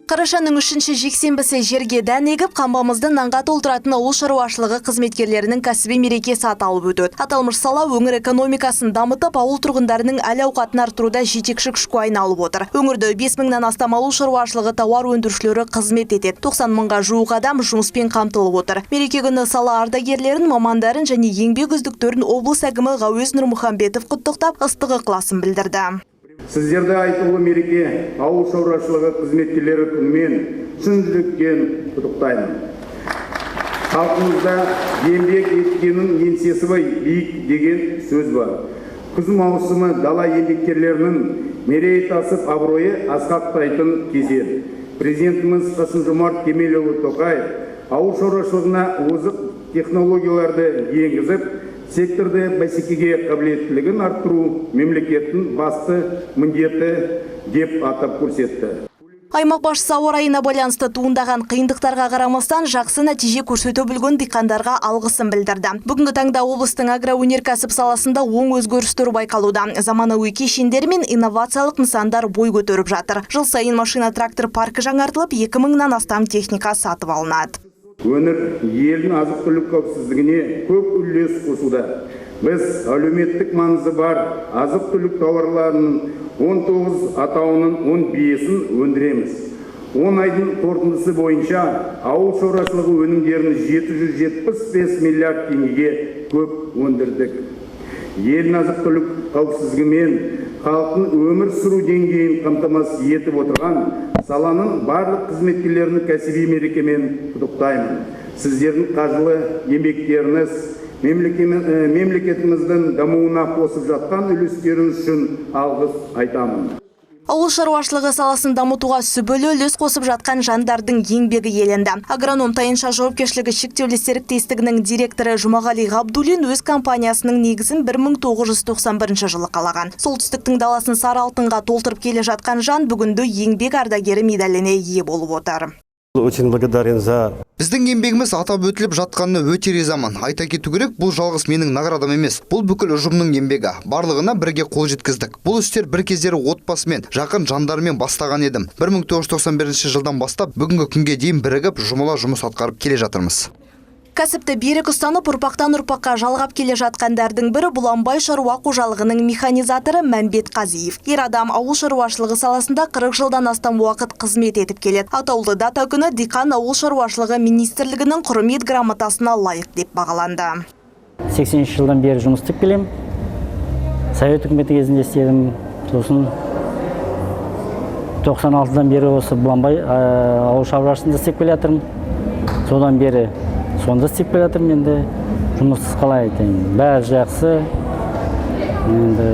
Қарашаның 3-ші жексенбісі жерге дән егіп, қамбамызды нанға толтыратын ауыл шаруашылығы қызметкерлерінің кәсіби мерекесі аталып өтеді. Аталмыш сала өңір экономикасын дамытып, ауыл тұрғындарының әл-ауқатын арттыруда жетекші күшке айналып отыр. Өңірде 5000-нан астам ауыл шаруашылығы тауар өндірушілері қызмет етеді. 90 мыңға жуық адам жұмыспен қамтылып отыр. Мереке күні сала ардагерлерін, мамандарын және еңбек үздіктерін облыс әкімі Ғауез Нұрмұхамбетов құттықтап, ыстық ықыласын білдірді. Сіздерді айтулы мереке ауыл шаруашылығы қызметкерлері күнімен шын жүректен құттықтаймын. Халқымызда еңбек еткеннің еңсесі биік деген сөз бар. Күз маусымы дала еңбеккерлерінің мерейі тасып абыройы асқақтайтын кезең. Президентіміз Қасым-Жомарт Кемелұлы Тоқаев ауыл шаруашылығына озық технологияларды енгізіп, секторды бәсекеге қабілеттілігін арттыру мемлекеттің басты міндеті деп атап көрсетті. Аймақ басшысы ауа райына байланысты туындаған қиындықтарға қарамастан жақсы нәтиже көрсете білген диқандарға алғысын білдірді. Бүгінгі таңда облыстың агроөнеркәсіп саласында оң өзгерістер байқалуда. Заманауи кешендер мен инновациялық нысандар бой көтеріп жатыр. Жыл сайын машина трактор паркі жаңартылып, 2000-нан астам техника сатып алынады. Өңір елдің азық-түлік қауіпсіздігіне көп үлес қосуда. Біз әлеуметтік маңызы бар азық-түлік тауарларының 19 атауының 15-ін өндіреміз. 10 айдың қорытындысы бойынша ауыл шаруашылығы өнімдерін 775 миллиард теңгеге көп өндірдік. Елдің азық-түлік қауіпсіздігі мен халықтың өмір сүру деңгейін қамтамасыз етіп отырған саланың барлық қызметкерлерінің кәсіби мерекемен құттықтаймын. Сіздердің қажырлы еңбектеріңіз мемлекетіміздің дамуына қосып жатқан үлестеріңіз үшін алғыс айтамын. Ауыл шаруашылығы саласын дамытуға сүбелі үлес қосып жатқан жандардың еңбегі еленді. Агроном Тайынша жауапкершілігі шектеулі серіктестігінің директоры Жұмағали Ғабдуллин өз компаниясының негізін 1991 жылы қалаған. Солтүстіктің даласын сары алтынға толтырып келе жатқан жан бүгінді еңбек ардагері медаліне ие болып отыр. Очень благодарен за... Біздің еңбегіміз атап өтіліп жатқанына өте ризамын. Айта кету керек, бұл жалғыз менің наградам емес. Бұл бүкіл ұжымның еңбегі. Барлығына бірге қол жеткіздік. Бұл істер бір кездері отбасымен, жақын жандармен бастаған едім. 1991 жылдан бастап бүгінгі күнге дейін бірігіп, жұмыла жұмыс атқарып келе жатырмыз. Кәсіпті берік ұстанып, ұрпақтан ұрпаққа жалғап келе жатқандардың бірі Бұланбай шаруа қожалығының механизаторы Мәмбет Қазиев. Ер адам ауыл шаруашылығы саласында 40 жылдан астам уақыт қызмет етіп келеді. Атаулы дата күні диқан ауыл шаруашылығы министрлігінің құрмет грамотасына лайық деп бағаланды. 80 жылдан бері жұмыс істеп келем. Совет үкіметі кезінде істедім. Сосын 96-дан бері осы Бұланбай ауыл шаруашылығында істеп келе жатырмын. Содан бері сонда істеп келе жатырмын. Енді жұмыс қалай айтайын, бәрі жақсы. Енді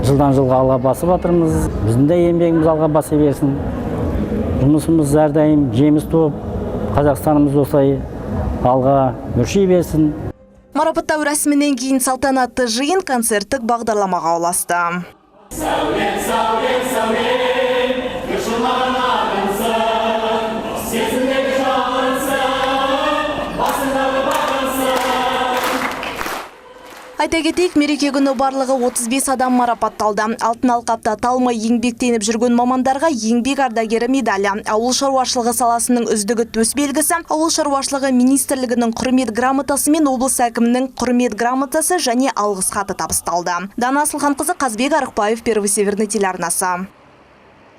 жылдан жылға алға басып жатырмыз. Біздің де еңбегіміз алға баса берсін. Жұмысымыз әрдайым жеміс туып, Қазақстанымыз осылай алға өрши берсін. Марапаттау рәсімінен кейін салтанатты жиын концерттік бағдарламаға ұласты. Айта кетейік, мереке күні барлығы 35 адам марапатталды. Алтын алқапта талмай еңбектеніп жүрген мамандарға еңбек ардагері медалі, ауыл шаруашылығы саласының үздігі төс белгісі, ауыл шаруашылығы министрлігінің құрмет грамотасы мен облыс әкімінің құрмет грамотасы және алғыс хаты табысталды. Дана Асылханқызы, Қазбек Арықбаев, Первый Северный телеарнасы.